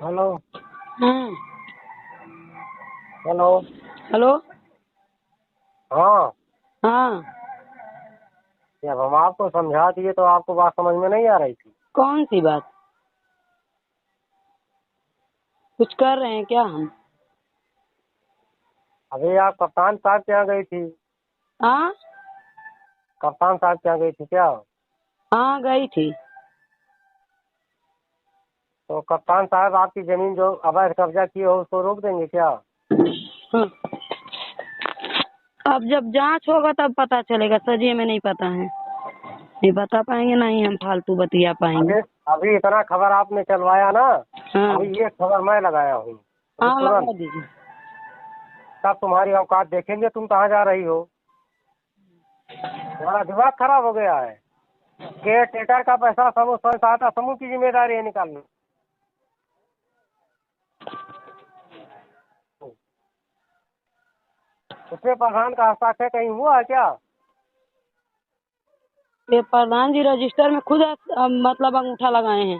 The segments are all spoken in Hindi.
हेलो। हम्म। हेलो। हेलो। हाँ। हाँ। जब हम आपको समझा दिए तो आपको बात समझ में नहीं आ रही थी। कौन सी बात? कुछ कर रहे हैं क्या हम? अभी आप कप्तान साहब के यहाँ गई थी। हाँ। कप्तान साहब के यहाँ गई थी क्या? हाँ, गई थी। तो कप्तान साहब आपकी जमीन जो अवैध कब्जा की हो उसको रोक देंगे क्या? हाँ। अब जब जांच होगा तब पता चलेगा, सजी में नहीं पता है, नहीं बता पाएंगे, ना ही हम फालतू बतिया पाएंगे। अभी अभी इतना खबर आपने चलवाया ना। हाँ। अभी ये खबर मैं लगाया हूँ अभी हाँ, तुरंत। लगा दीजिए। तब तुम्हारी औकात देखेंगे तुम कहाँ जा रही हो। तुम्हारा दिमाग खराब हो गया है। केयर टेकर का पैसा समूह स्वयं सहायता समूह की जिम्मेदारी है निकालनी। उसमें प्रधान का हस्ताक्षर कहीं हुआ है क्या? ये प्रधान जी रजिस्टर में खुद मतलब अंगूठा लगाए हैं।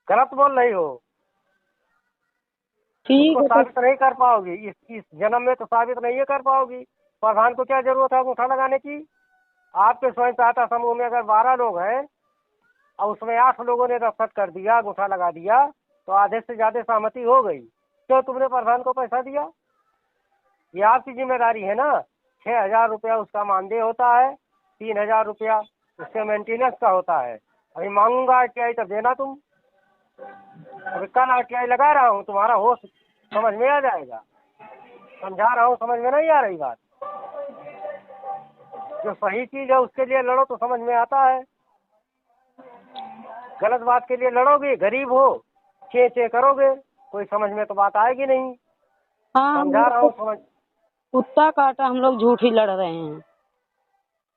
गलत बोल रही हो। ठीक उसको है तो साबित नहीं कर पाओगी इस जन्म में तो साबित नहीं कर पाओगी। प्रधान को क्या जरूरत है अंगूठा लगाने की? आपके स्वयं सहायता समूह में अगर 12 लोग हैं और उसमें 8 लोगों ने दस्तखत कर दिया, अंगूठा लगा दिया, तो आधे से ज्यादा सहमति हो गई। क्यों तुमने प्रधान को पैसा दिया? ये आपकी जिम्मेदारी है ना। 6,000 रुपया उसका मानदेय होता है, 3,000 रुपया उसके मेंटेनेंस का होता है। अभी मांगूंगा RTI तब देना तुम। अभी कल RTI लगा रहा हूँ, तुम्हारा होश समझ में आ जाएगा। समझा रहा हूँ, समझ में नहीं आ रही बात। जो सही चीज है उसके लिए लड़ो तो समझ में आता है। गलत बात के लिए लड़ोगे, गरीब हो, चे चे करोगे, कोई समझ में तो बात आएगी नहीं। हाँ, हम समझा लोग रहा को हूँ समझ। कुत्ता काटा, हम लोग झूठ ही लड़ रहे हैं।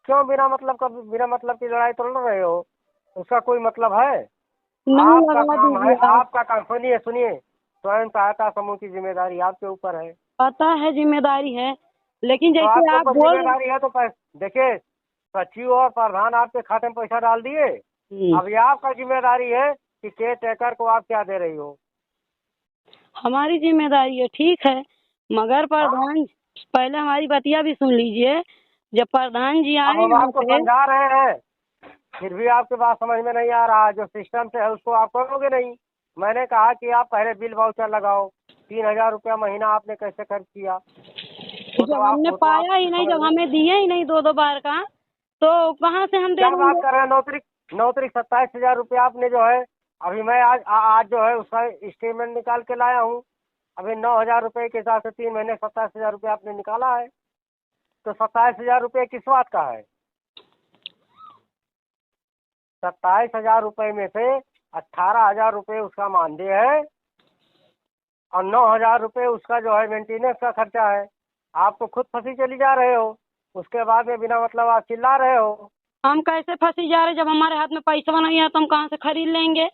क्यों बिना मतलब की लड़ाई तो लड़ रहे हो? उसका कोई मतलब है? नहीं, आपका लगा काम है, दीजिए आप। आपका काम सुनिए सुनिए। स्वयं सहायता समूह की जिम्मेदारी आपके ऊपर है। पता है जिम्मेदारी है, लेकिन तो जैसे आपके आप ऊपर बोल। जिम्मेदारी है तो देखिए, सचिव और प्रधान आपके खाते में पैसा डाल दिए। हम्म। अब ये आपका जिम्मेदारी है कि केयर टेकर को आप क्या दे रही हो। हमारी जिम्मेदारी है, ठीक है, मगर हाँ? प्रधान पहले हमारी बतिया भी सुन लीजिए। जब प्रधान जी अब आए हम यहाँ आपको पे। समझा रहे हैं, फिर भी आपके बात समझ में नहीं आ रहा। जो सिस्टम से है उसको आप करोगे नहीं। मैंने कहा कि आप पहले बिल वाउचर लगाओ। 3,000 रुपया महीना आपने कैसे खर्च किया? जब हमने वो तो आप पाया ही नहीं, समझ जब में। हमें दिए ही नहीं 2-2 बार का, तो कहाँ से हम दे क्या बात देंगे? कर रहे हैं? नौतरी 27,000 रुपया आपने जो है, अभी मैं आज जो है उसका स्टेटमेंट निकाल के लाया हूँ। अभी 9,000 रुपये के हिसाब से 3 महीने 27,000 रुपया आपने निकाला है। तो 27,000 रुपये किस बात का है? 27,000 रुपये में से 18,000 रुपये उसका मानदेय है और 9,000 रुपये उसका जो है मेंटेनेंस का खर्चा है। आप तो खुद फंसी चली जा रहे हो। उसके बाद में बिना मतलब आप चिल्ला रहे हो। हम कैसे फंसी जा रहे? जब हमारे हाथ में पैसा नहीं है तो हम कहाँ से खरीद लेंगे?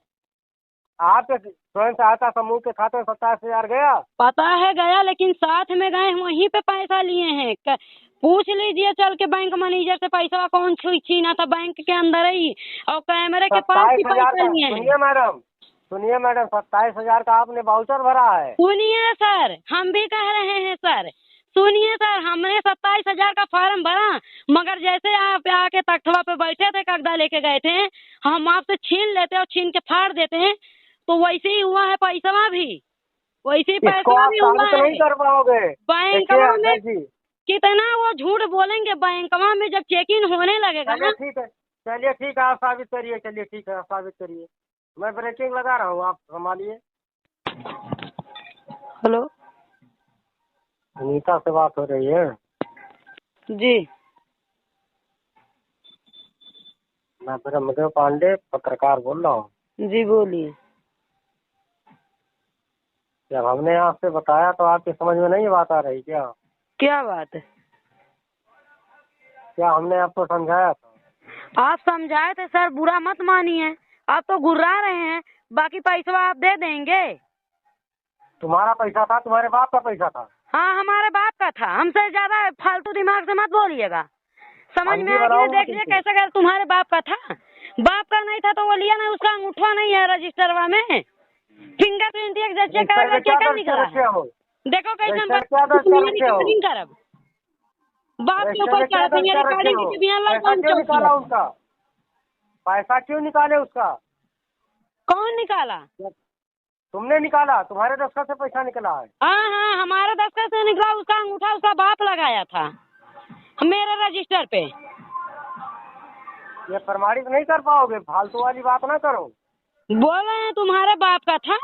आपके स्वयं सहायता समूह के खाते में 27,000 गया। पता है गया, लेकिन साथ में गए हम, वहीं पे पैसा लिए हैं। पूछ लीजिए चल के बैंक मैनेजर से, पैसा कौन छीना था बैंक के अंदर ही, और कैमरे के पास ही 27,000 पैसा का लिए हैं। सुनिए मैडम 27,000 का आपने वाउचर भरा है। सुनिए सर, हम भी कह रहे हैं सर, सुनिए सर, हमने 27,000 का फॉर्म भरा, मगर जैसे आप आके तख्तवा पे बैठे थे, कागजा लेके गए थे, हम आपसे छीन लेते और छीन के फाड़ देते हैं। तो वैसे ही हुआ है पैसा भी, वैसे ही इसको पैसा आप भी हुआ साबित नहीं है। कर पाओगे। देखिए बैंकवा में अध्यक्ष जी। कितना वो झूठ बोलेंगे, बैंकवा में जब चेकिंग होने लगेगा चलिए ना। ठीक है, चलिए ठीक है, आप साबित करिए। चलिए ठीक है, आप साबित करिए। मैं ब्रेकिंग लगा रहा हूँ, आप संभालिए। हेलो सुनीता से बात हो रही है? जी। मैं ब्रह्मदेव पांडे पत्रकार बोल रहा हूँ। जी बोलिए। जब हमने आपसे बताया तो आपकी समझ में नहीं बात आ रही क्या? क्या बात है? क्या हमने आपको समझाया था? आप समझाए थे सर, बुरा मत मानिए। आप तो गुर्रा रहे हैं, बाकी पैसा आप दे देंगे। तुम्हारा पैसा था, तुम्हारे बाप का पैसा था। हाँ, हमारे बाप का था। हमसे ज्यादा फालतू दिमाग से मत बोलिएगा। समझ में भंगी आया कि नहीं? बनाऊंगा देख लीजिए तुमको। कैसे कर, तुम्हारे बाप का था। बाप का नहीं था तो वो लिया नहीं, उसका अंगूठा नहीं है रजिस्टरवा में। फिंगरप्रिंट एक चेक करेगा, क्या निकला है? हो देखो कैसे रजिस्टर क्या दर्ज कर रखे हो? रिकॉर्डिंग करब बाप के ऊपर रजिस्टर में क्या दर्ज चढ़ते कर रखे रिकॉर्डिंग हो? की बिहान लग पैसा क्यों निकाला उसका? पैसा क्यों निकाले उसका? कौन निकाला? तुमने निकाला, तुम्हारे दफ्तर से पैसा निकला है। हाँ हाँ, हमारे दफ्तर से निकला, उसका अंगूठा उसका बाप लगाया था मेरे रजिस्टर पे। ये प्रमाणित नहीं कर पाओगे, फालतू वाली बात ना करो। बोल रहे हैं तुम्हारे बाप का था,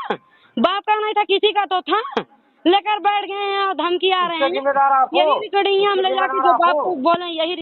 बाप का नहीं था किसी का तो था, लेकर बैठ गए हैं और धमकी आ रहे हैं। जिम्मेदार आप हो, यही रिकॉर्डिंग हम ले जाके जो बाप को बोले यही